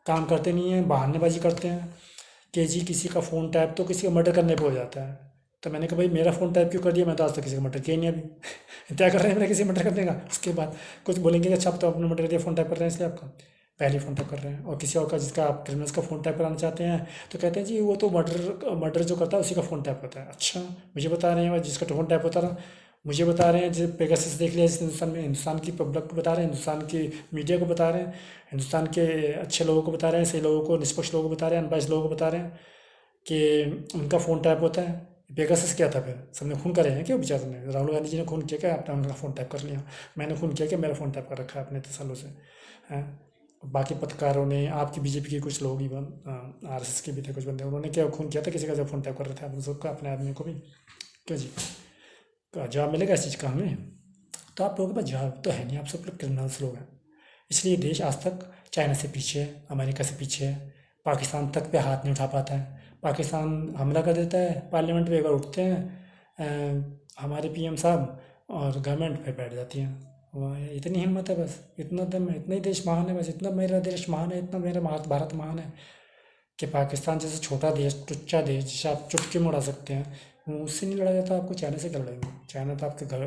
काम करते नहीं हैं, बहानेबाजी करते हैं कि जी किसी का फ़ोन टैप तो किसी का मर्डर करने पे हो जाता है। तो मैंने कहा भाई मेरा फ़ोन टैप क्यों कर दिया? मैं तो आज तक किसी का मर्डर किया ही नहीं अभी क्या कर रहे हैं मेरा किसी मर्डर करने का? उसके बाद कुछ बोलेंगे कि अच्छा आप तो अपने मर्डर कर दिया, फ़ोन टैप कर रहे हैं इसलिए आपका पहले फ़ोन टैप कर रहे हैं, और किसी और का जिसका आप क्रिमिनल्स का फ़ोन टैप कराना चाहते हैं तो कहते हैं जी वो तो मर्डर जो करता है उसी का फ़ोन टैप होता है। अच्छा मुझे बता रहे हैं जिसका फ़ोन टैप होता रहा, मुझे बता रहे हैं, जैसे पेगासस देख लिया जिस हिंदुस्तान में, हिंदुस्तान की पब्लिक को बता रहे हैं, हिंदुस्तान की मीडिया को बता रहे हैं, हिंदुस्तान के अच्छे लोगों को बता रहे हैं, सही लोगों को, निष्पक्ष लोगों को बता रहे हैं, अनबाइस्ड लोगों को बता रहे हैं कि उनका फ़ोन टैप होता है। पेगासस क्या था? फिर सबने खून करे हैं क्या बेचारे ने? राहुल गांधी जी ने खून किया क्या? आपने उनका फ़ोन टैप कर लिया। मैंने खून किया क्या? मेरा फ़ोन टैप कर रखा है अपने इतने सालों से, हैं? बाकी पत्रकारों ने, आपकी बीजेपी के कुछ लोग, इवन आरएसएस के भी थे कुछ बंदे, उन्होंने क्या खून किया था किसी का जब फ़ोन टैप कर रहे थे? आप सबका अपने आदमी को भी क्यों जी? का जवाब मिलेगा इस चीज़ का हमें? तो आप लोगों के पास जवाब तो है नहीं, आप सब लोग क्रिमिनल्स लोग हैं। इसलिए देश आज तक चाइना से पीछे है, अमेरिका से पीछे है, पाकिस्तान तक पे हाथ नहीं उठा पाता है। पाकिस्तान हमला कर देता है, पार्लियामेंट में एक बार उठते हैं हमारे पीएम साहब, और गवर्नमेंट पे बैठ जाती हैं। वह इतनी हिम्मत है, बस इतना दम है, इतना ही देश महान है, बस इतना मेरा देश महान है, इतना मेरा भारत महान है कि पाकिस्तान जैसे छोटा देश, टुच्चा देश, जिसे आप चुटकी में उड़ा सकते हैं, उससे नहीं लड़ा जाता, आपको चाइना से कर लड़ेंगे? चाइना तो आपके घर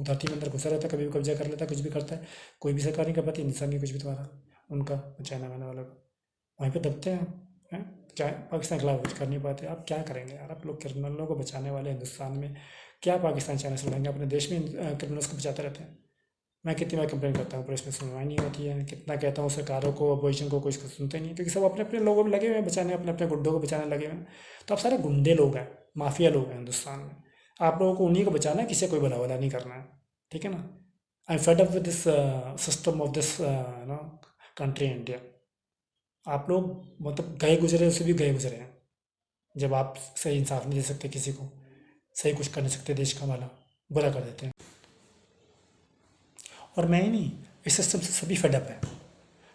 धरती में अंदर घुसा रहता है, कभी भी कब्जा कर लेता है, कुछ भी करता है, कोई भी सरकार नहीं कर पाती, हिंदुस्तान की कुछ भी तुम्हारा उनका, चाइना वाला वाला का वहीं पे दबते हैं। चाहे पाकिस्तान के खिलाफ कुछ कर नहीं पाते, आप क्या करेंगे यार? आप लोग क्रिमिनलों को बचाने वाले हिंदुस्तान में क्या पाकिस्तान चाइना से लड़ेंगे? अपने देश में क्रिमिनल्स को बचाते रहते हैं। मैं कितनी बार कंप्लेन करता हूँ पर इसमें सुनवाई नहीं होती है, कितना कहता हूँ सरकारों को, अपोजिशन को, कोई इसको सुनते नहीं, क्योंकि सब अपने अपने लोगों में लगे हुए हैं बचाने, अपने अपने गुड्डों को बचाने लगे हुए हैं। तो आप सारे गुंडे लोग हैं, माफिया लोग हैं हिंदुस्तान में, आप लोगों को उन्हीं को बचाना है, किसी को कोई भला भला नहीं करना है, ठीक है ना? I am fed up with this system of this no country India. आप लोग मतलब गए गुजरे उससे भी गए गुजरे हैं, जब आप सही इंसाफ नहीं दे सकते किसी को, सही कुछ कर नहीं सकते देश का भला, बुरा कर देते हैं। और मैं ही नहीं, इस सिस्टम से सभी फेडअप है,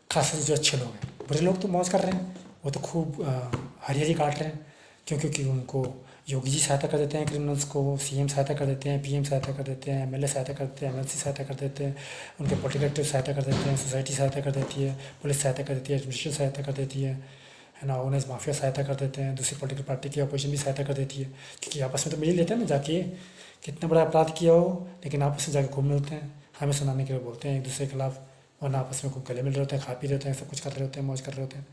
खासकर जो अच्छे लोग हैं। बुरे लोग तो मौज कर रहे हैं, वो तो खूब हरी हरी काट रहे हैं, क्योंकि उनको योगी जी सहायता कर देते हैं क्रिमिनल्स को, सीएम सहायता कर देते हैं, पीएम सहायता कर देते हैं, एमएलए सहायता कर देते हैं, एमएलसी सहायता कर देते हैं, उनके पॉलिटिकल एक्टिव सहायता कर देते हैं, सोसाइटी सहायता कर देती है, पुलिस सहायता कर देती है, एडमिनिस्ट्रेशन सहायता कर देती है ना, ऑर्गेनाइज माफिया सहायता कर देते हैं, दूसरी पॉलिटिकल पार्टी की अपोजिशन भी सहायता कर देती है, क्योंकि आपस में तो मिल ही लेते हैं ना जाके, कितना बड़ा अपराध किया हो लेकिन आपस में जाके खूब मिलते हैं, हमें सुनाने के लिए बोलते हैं एक दूसरे के खिलाफ, वरना आपस में खूब गले मिल रहे होते हैं, खा पी रहे होते हैं, सब कुछ कर रहे होते हैं, मौज कर रहे होते हैं,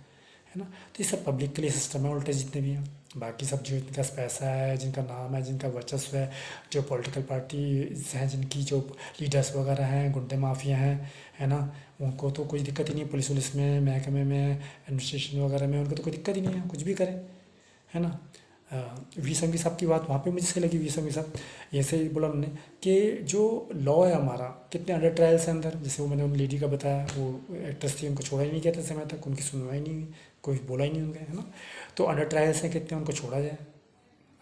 है ना। तो ये सब पब्लिक के लिए सिस्टम है उल्टे जितने भी हैं। बाकी सब जो इनका पैसा है, जिनका नाम है, जिनका वर्चस्व है, जो पॉलिटिकल पार्टी हैं, जिनकी जो लीडर्स वगैरह हैं, गुंडे माफिया हैं, है ना, उनको तो कोई दिक्कत ही नहीं है, पुलिस वुलिस में, महकमे में, एडमिनिस्ट्रेशन वगैरह में, उनको तो कोई दिक्कत ही नहीं है, कुछ भी करें, है ना। वी संघवी साहब की बात वहाँ पे मुझे सही लगी, वी संघवी साहब ऐसे ही बोला उन्होंने कि जो लॉ है हमारा कितने अंडर ट्रायल्स है अंदर, जैसे वो मैंने उन लेडी का बताया, वो एक्ट्रेस थी, उनको छोड़ा ही नहीं गया था समय तक, उनकी सुनवाई नहीं हुई, कोई बोला ही नहीं उनके, है ना। तो अंडर ट्रायल्स हैं कितने, उनको छोड़ा जाए,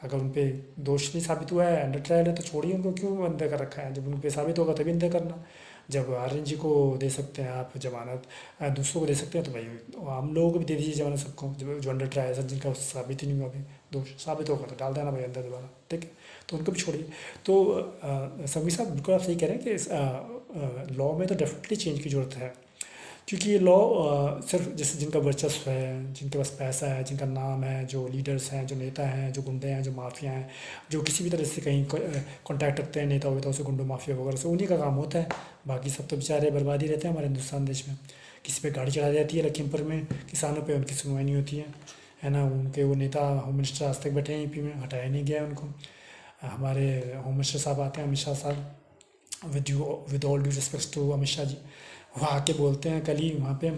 अगर उन पे दोष नहीं साबित हुआ है, अंडर ट्रायल है, तो छोड़िए उनको, क्यों अंदर कर रखा है, जब उन पे साबित होगा तभी अंदर करना। जब आर्यन जी को दे सकते हैं आप जमानत, दूसरों को दे सकते हैं, तो भाई हम लोगों को भी दे दीजिए जमानत सबको, जब जो अंडर ट्रायल है, जिनका साबित ही नहीं हुआ अभी, दोष साबित होगा तो डाल देना भाई अंदर दोबारा, ठीक है, तो उनको भी छोड़िए। तो संघवी साहब बिल्कुल आप सही कह रहे हैं कि लॉ में तो डेफिनेटली चेंज की ज़रूरत है, क्योंकि ये लॉ सिर्फ जैसे जिनका वर्चस्व है, जिनके पास पैसा है, जिनका नाम है, जो लीडर्स हैं, जो नेता हैं, जो गुंडे हैं, जो माफिया हैं, जो किसी भी तरह से कहीं कांटेक्ट रखते हैं नेता वेताओं से, गुंडों माफिया वगैरह से, उन्हीं का काम होता है। बाकी सब तो बेचारे बर्बाद ही रहते हैं हमारे हिंदुस्तान देश में। किसी पे गाड़ी चढ़ा जाती है लखीमपुर में, किसानों पे उनकी सुनवाई नहीं होती है ना। उनके वो नेता होम मिनिस्टर आज तक बैठे हैं यूपी में, हटाया नहीं गया है उनको। हमारे होम मिनिस्टर साहब आते हैं, अमित शाह साहब, with all due respect to Amit Shah ji, वो आके बोलते हैं, कल ही वहाँ पे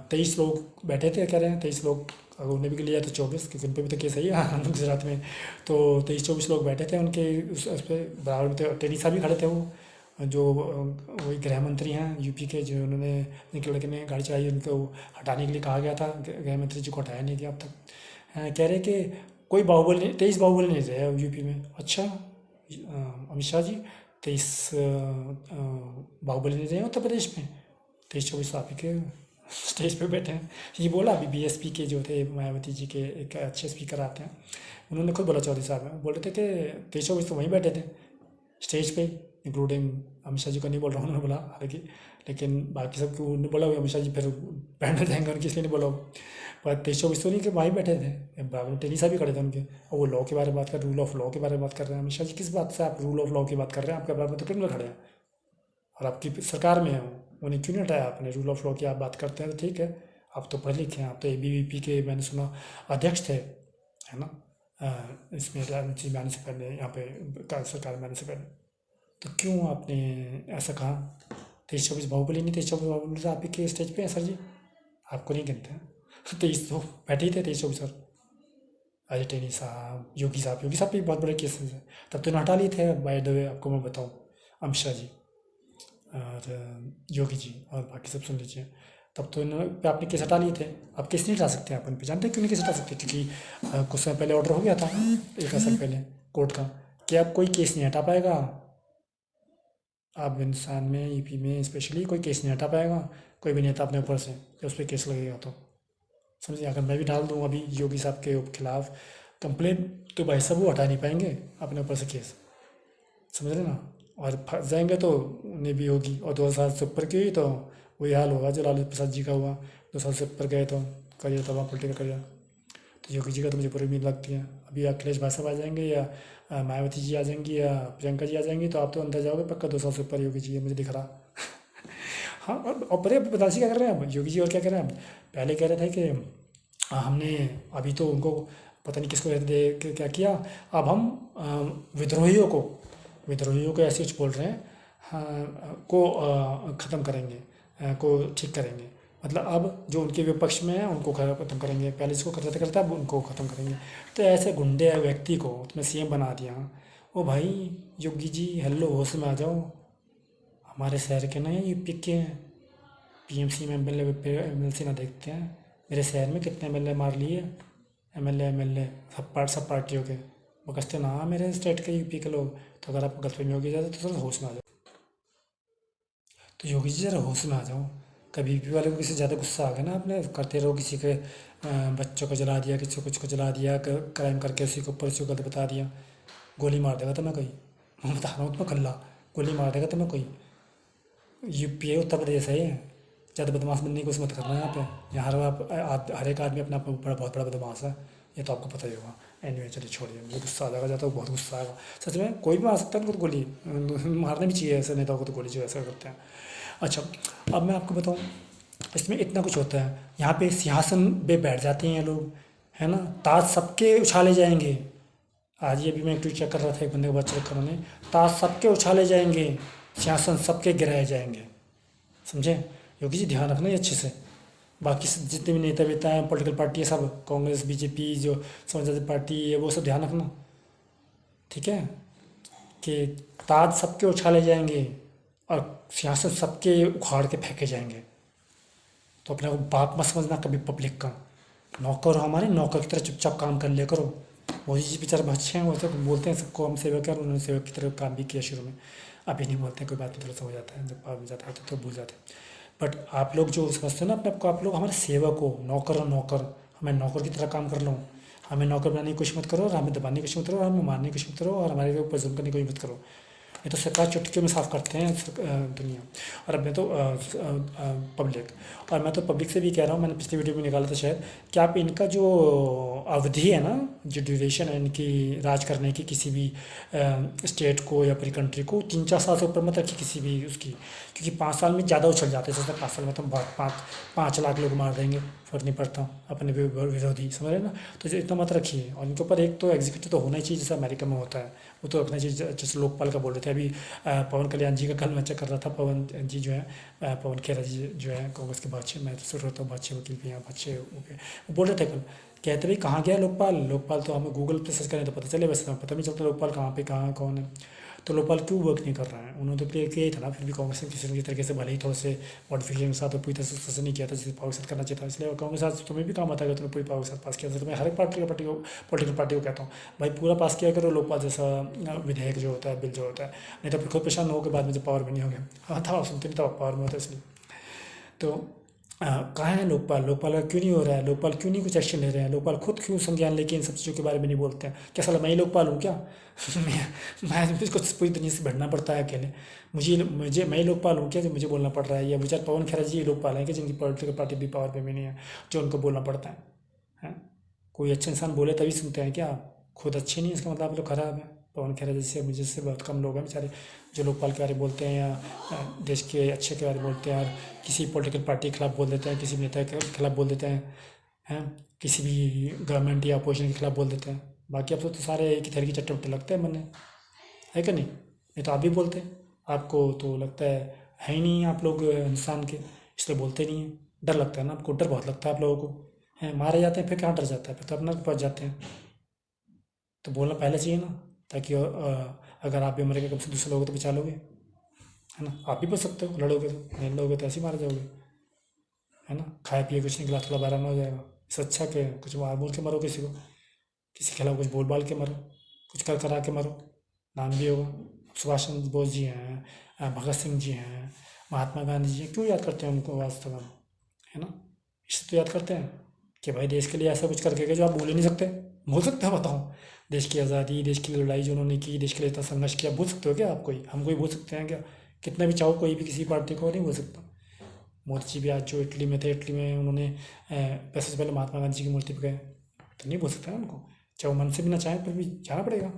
23 लोग बैठे थे, कह रहे हैं 23 लोग, अगर उन्हें भी लिया तो 24, क्योंकि उन पर भी तो केस है ही गुजरात में, तो 23-24 लोग बैठे थे उनके उस पर बराबर में, टेनी साहब भी खड़े थे, वो जो वही गृह मंत्री हैं यूपी के, जो उन्होंने, जिनके लड़के ने गाड़ी चलाई, उनको हटाने के लिए कहा गया था, गृह मंत्री जी को हटाया नहीं गया अब तक। कह रहे कि कोई बाहुबली 23 बाहुबली नहीं रहे यूपी में। अच्छा अमित शाह जी, 23 बाहुबली नहीं रहे उत्तर प्रदेश में, 23-24 आप ही के स्टेज पे बैठे हैं। ये बोला अभी बीएसपी के जो थे, मायावती जी के एक अच्छे स्पीकर आते हैं, उन्होंने खुद बोला, चौधरी साहब बोल रहे थे कि 23-24 तो वहीं बैठे थे स्टेज पे, इंक्लूडिंग अमित शाह जी को नहीं बोल रहा हूँ, उन्होंने बोला हालांकि, लेकिन बाकी सब क्यों उन्होंने बोला हुआ, अमित शाह जी फिर बैठने जाएंगे उनकी, इसलिए नहीं बोला हुआ। पर 23-24 तो नहीं कि वहीं बैठे थे, बराबर में टेनी साहब भी खड़े थे उनके, और वो लॉ के बारे में बात कर, रूल ऑफ लॉ के बारे में बात कर रहे हैं। अमित शाह जी किस बात से आप रूल ऑफ लॉ की बात कर रहे हैं, आपके बराबर तो क्रिमिनल खड़े हैं और आपकी सरकार में है वो, उन्हें क्यों नहीं हटाया आपने। रूल ऑफ लॉ की आप बात करते हैं तो ठीक है, आप तो पढ़े लिखे हैं, आप तो एबीवीपी के मैंने सुना अध्यक्ष थे, है ना, इसमें राजनीति में आने से पहले, यहाँ पे सरकार में आने से पहले, तो क्यों आपने ऐसा कहा। 23-24 बाहुबली नहीं, 23-24 बाहुबली तो आप ही के स्टेज पे है सर जी, आपको नहीं गिनते हैं। 23 तो बैठे ही थे 23-24 सर, अजय टेनी साहब, योगी साहब भी बहुत बड़े केसेस हैं, तब तो इन्हें हटा लिए थे, बाय द वे आपको मैं बताऊँ, अमित शाह जी और योगी जी और बाकी सब सुन लीजिए, तब तो इन्होंने पे आपने केस हटा लिए थे। अब केस नहीं हटा सकते आप उन पे, जानते हैं क्यों नहीं केस हटा सकते, क्योंकि कुछ समय पहले ऑर्डर हो गया था, एक साल पहले कोर्ट का, कि अब कोई केस नहीं हटा पाएगा, अब हिंदुस्तान में यूपी में स्पेशली कोई केस नहीं हटा पाएगा कोई भी नेता अपने ऊपर से, कि उस पर केस लगेगा तो समझिए। अगर मैं भी डाल दूँ अभी योगी साहब के खिलाफ कंप्लेन, तो भाई साहब वो हटा नहीं पाएंगे अपने ऊपर से केस, समझ रहे ना, और फंस जाएंगे तो उन्हें भी होगी। और 2 साल से ऊपर की हुई तो वही हाल होगा जो लालू प्रसाद जी का हुआ, 2 साल से ऊपर गए तो करियर तबाह पॉलिटिकल करियर। तो योगी जी का तो मुझे पूरी उम्मीद लगती है, अभी अखिलेश भाई साहब आ जाएंगे या मायावती जी आ जाएंगी या प्रियंका जी आ जाएंगी, तो आप तो अंदर जाओगे पक्का 2 साल से ऊपर योगी जी है, मुझे दिख रहा। हाँ, और बड़े बतासी क्या कर रहे हैं अब योगी जी, और क्या कर रहे हैं अब, पहले कह रहे थे कि हमने अभी तो उनको पता नहीं किसको दे क्या किया, अब हम विद्रोहियों को ऐसे कुछ बोल रहे हैं, हाँ, को ख़त्म करेंगे, को ठीक करेंगे, मतलब अब जो उनके विपक्ष में है उनको ख़त्म करेंगे, पहले इसको करते करते अब उनको ख़त्म करेंगे। तो ऐसे गुंडे व्यक्ति को तुमने सीएम बना दिया, ओ भाई योगी जी हेलो होश में आ जाओ, हमारे शहर के ना यूपी के हैं, पीएमसी में एमएलसी ना देखते हैं, मेरे शहर में कितने एमएलए मार लिए, एमएलए सब पार्टियों के, बकसते ना मेरे स्टेट के यूपी के लोग। तो अगर आपको गलतफहमी होगी ज़्यादा तो थोड़ा होश में आ जाओ। तो योगी जी ज़रा होश में आ जाओ। कभी यूपी वाले को किसी ज़्यादा गुस्सा आ गया ना, आपने करते रहो, किसी के बच्चों को जला दिया, किसी को कुछ को जला दिया, क्राइम करके उसी के ऊपर उसी को गलत बता दिया, गोली मार देगा तुम्हें कोई। मैं बता रहा हूँ तुम्हें कल्ला, गोली मार देगा तुम्हें कोई। यूपी है, उत्तर प्रदेश है ये। ज़्यादा बदमाश बनने की कोशिश मत करना यहाँ पे। यहाँ हर एक आदमी अपना बड़ा बहुत बड़ा बदमाश है, ये तो आपको पता ही होगा। एनीवे चलिए छोड़िए, मुझे गुस्सा आ जाएगा, जाता बहुत गुस्सा आएगा सच में। कोई भी मार सकता है उनको तो गोली, मारना भी चाहिए ऐसे नेताओं को तो गोली, जो ऐसा करते हैं। अच्छा, अब मैं आपको बताऊँ, इसमें इतना कुछ होता है। यहाँ पे सिंहासन पे बैठ जाते हैं ये लोग, है ना, ताज सबके उछाले जाएंगे। आज ये भी मैं एक ट्वीट चेक कर रहा था, एक बंदे को बात चेक कर, उन्होंने ताज सबके उछाले जाएंगे, सिंहासन सबके गिराए जाएंगे। समझे योगी जी, ध्यान रखना ये अच्छे से। बाकी जितने भी नेता वेता हैं, पॉलिटिकल पार्टी है, सब कांग्रेस बीजेपी जो समाजवादी पार्टी है, वो सब ध्यान रखना, ठीक है, कि ताज सबके उछाले जाएंगे और सियासत सबके उखाड़ के फेंके जाएंगे। तो अपने को बाप मत समझना कभी पब्लिक का। नौकर हो हमारे, नौकर की तरह चुपचाप काम कर लिया करो। मोदी जी बेचारे अच्छे हैं, वो तो बोलते हैं सबको हम सेवक हैं, और उन्होंने सेवक की तरह काम भी किया शुरू में। अभी नहीं बोलते हैं, कोई बात नहीं, थोड़ा सा हो जाता है, जब पावर में जाता है तो भूल जाते हैं। बट आप लोग जो समझते हो ना अपने आपको, आप लोग हमारे सेवक हो, नौकर हो नौकर, हमें नौकर की तरह काम कर लो। हमें नौकर बनाने की कोशिश मत करो, और हमें दबाने की कोशिश मत करो, और हमें मारने की कोशिश मत करो, और हमारे ऊपर जुल्म करने की कोशिश मत करो। ये तो सरकार चुटकियों में साफ करते हैं दुनिया। और अब मैं तो पब्लिक, और मैं तो पब्लिक से भी कह रहा हूँ, मैंने पिछली वीडियो में निकाला था शायद, कि आप इनका जो अवधि है ना, जो ड्यूरेशन है इनकी राज करने की, किसी भी स्टेट को या पूरी कंट्री को, 3-4 साल से ऊपर मत रखिए किसी भी उसकी, क्योंकि 5 साल में ज़्यादा उछल जाते हैं। जैसे 5 साल में तो 5 लाख लोग मार देंगे, फर्क नहीं पड़ता, अपने विरोधी, समझ रहे ना। तो इतना मत रखिए। और इनके ऊपर एक तो एग्जीक्यूटिव तो होना ही चाहिए, जैसे अमेरिका में होता है, वो तो रखना चाहिए। जैसे लोकपाल का बोल रहे थे अभी, पवन कल्याण जी का कल मैं चेक कर रहा था। पवन जी जो है, पवन खेरा जी जो है कांग्रेस के बादशाह, मैं तो सुन रहा हूँ बादशाह वकील भी यहाँ बादशाह हो गए, वो बोल रहे थे कल, कहते भाई कहाँ गया लोकपाल। लोकपाल तो हमें गूगल पे सर्च करें तो पता चले, वैसे तो पता नहीं चलता लोकपाल कहाँ पे कहाँ कौन है। तो लोकपाल क्यों वर्क नहीं कर रहा है, उन्होंने तो प्ले किया ही था ना, फिर भी कांग्रेस ने किसी न किसी तरीके से, भले ही थोड़े से मॉडिफिकेशन के साथ, तो पूरी तरह से नहीं किया था जिसे पावर के साथ करना चाहिए था। इसलिए कांग्रेस आज तुम्हें भी काम आता है, तुम्हें पूरी पावर के साथ पास किया था। तो मैं हर एक पॉलिटिकल पार्टी को कहता हूँ, भाई पूरा पास किया करो लोकपाल जैसा विधेयक जो होता है, बिल जो होता है, नहीं तो फिर खुद परेशान हो के बाद में जब पावर में नहीं हो गया। हाँ था, सुनते नहीं था, पावर में होता है इसलिए। तो कहाँ है लोकपाल, लोकपाल का क्यों नहीं हो रहा है, लोकपाल क्यों नहीं कुछ एक्शन ले रहे हैं, लोकपाल खुद क्यों संज्ञान लेके इन सब चीज़ों के बारे में नहीं बोलते हैं। क्या साला मैं ही लोकपाल हूँ क्या? मैं इसको पूरी दुनिया से भिड़ना पड़ता है अकेले, मुझे मैं ही लोकपाल हूँ क्या जो मुझे बोलना पड़ रहा है? या विचार पवन खेरा जी लोकपाल है कि जिनकी पॉलिटिकल पार्टी भी पावर पे भी नहीं है, जो उनको बोलना पड़ता है? हैं? कोई अच्छा इंसान बोले तभी सुनते हैं क्या? खुद अच्छे नहीं है इसका मतलब आप लोग खराब है। पवन खेरा जैसे मुझे से बहुत कम लोग हैं बेचारे जो लोकपाल के बारे में बोलते हैं, या देश के अच्छे के बारे में बोलते हैं, और किसी पॉलिटिकल पार्टी के खिलाफ बोल देते हैं, किसी नेता के खिलाफ बोल देते हैं, किसी भी गवर्नमेंट या अपोजिशन के खिलाफ बोल देते हैं। बाकी आप तो सारे एक ही थैली के चट्टे लगते हैं बनने, है कि नहीं? नहीं तो आप भी बोलते हैं, आपको तो लगता है ही नहीं आप लोग इंसान के, इसलिए बोलते नहीं हैं। डर लगता है ना आपको, डर बहुत लगता है आप लोगों को, हैं मारे जाते हैं फिर कहाँ डर जाता है, फिर तो अपना पहुँच जाते हैं। तो बोलना पहले चाहिए ना, ताकि अगर आप भी मर के कब से दूसरे लोगों को तो बचा लोगे, है ना? आप भी बच सकते हो, लड़ोगे तो, नहीं लड़ोगे तो ऐसे ही मारे जाओगे, है ना? खाए पिए कुछ नहीं, गिलास थोड़ा बहराना हो जाएगा। इससे अच्छा कि कुछ मार बोल के मरो किसी को, किसी के खिलाफ कुछ बोल बाल के मरो, कुछ कर करा के मरो, नाम भी होगा। सुभाष चंद्र बोस जी हैं, भगत सिंह जी हैं, महात्मा गांधी जी हैं, क्यों याद करते हैं उनको वास्तव में, है ना? इससे तो याद करते हैं कि भाई देश के लिए ऐसा कुछ करके गए जो आप भूल ही नहीं सकते। भूल सकते हो बताओ? देश की आज़ादी, देश की लड़ाई जो उन्होंने की, देश के लिए इतना संघर्ष किया, भूल सकते हो क्या आप? कोई हम कोई भूल सकते हैं क्या? कितना भी चाहो कोई भी किसी पार्टी को नहीं भूल सकता। मोदी जी भी आज जो इटली में थे, इटली में उन्होंने पैसे से पहले महात्मा गांधी जी की मूर्ति पे गए, तो नहीं भूल सकते ना उनको। चाहे वो मन से भी ना चाहे, पर भी जाना पड़ेगा,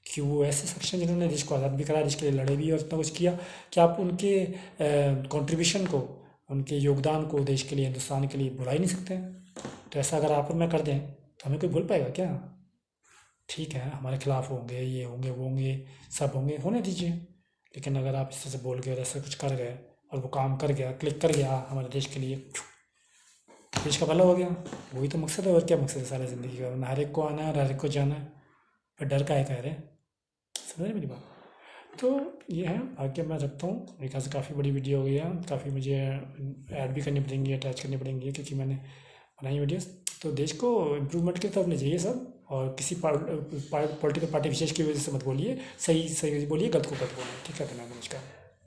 कि वो ऐसे शख्स हैं जिन्होंने देश को आज़ाद भी कराया, देश के लिए लड़े भी और इतना कुछ किया कि आप उनके कंट्रीब्यूशन को, उनके योगदान को देश के लिए, हिंदुस्तान के लिए भुला ही नहीं सकते हैं। तो ऐसा अगर आप और मैं कर दें तो हमें कोई भूल पाएगा क्या? ठीक है, हमारे खिलाफ होंगे, ये होंगे, वो होंगे, सब होंगे, होने दीजिए। लेकिन अगर आप इस तरह से बोल गए और ऐसा कुछ कर गए और वो काम कर गया, क्लिक कर गया हमारे देश के लिए, देश का भला हो गया, वही तो मकसद है। और क्या मकसद है सारी ज़िंदगी का? ना हर एक को आना है और हर एक को जाना है, पर डर का है कह रहे हैं। समझ रहे मेरी बात? तो ये है। बाकी मैं रखता हूँ, मेरे ख्याल से काफ़ी बड़ी वीडियो हो गई है, काफ़ी मुझे ऐड भी करनी पड़ेंगी, अटैच करनी पड़ेंगी, क्योंकि मैंने बनाई वीडियोस। तो देश को इम्प्रूवमेंट की तरफ ले जाइए सब, और किसी पॉलिटिकल पार्टी विशेष की वजह से मत बोलिए, सही सही बोलिए, गलत को गलत बोलिए। ठीक है, धन्यवाद, नमस्कार।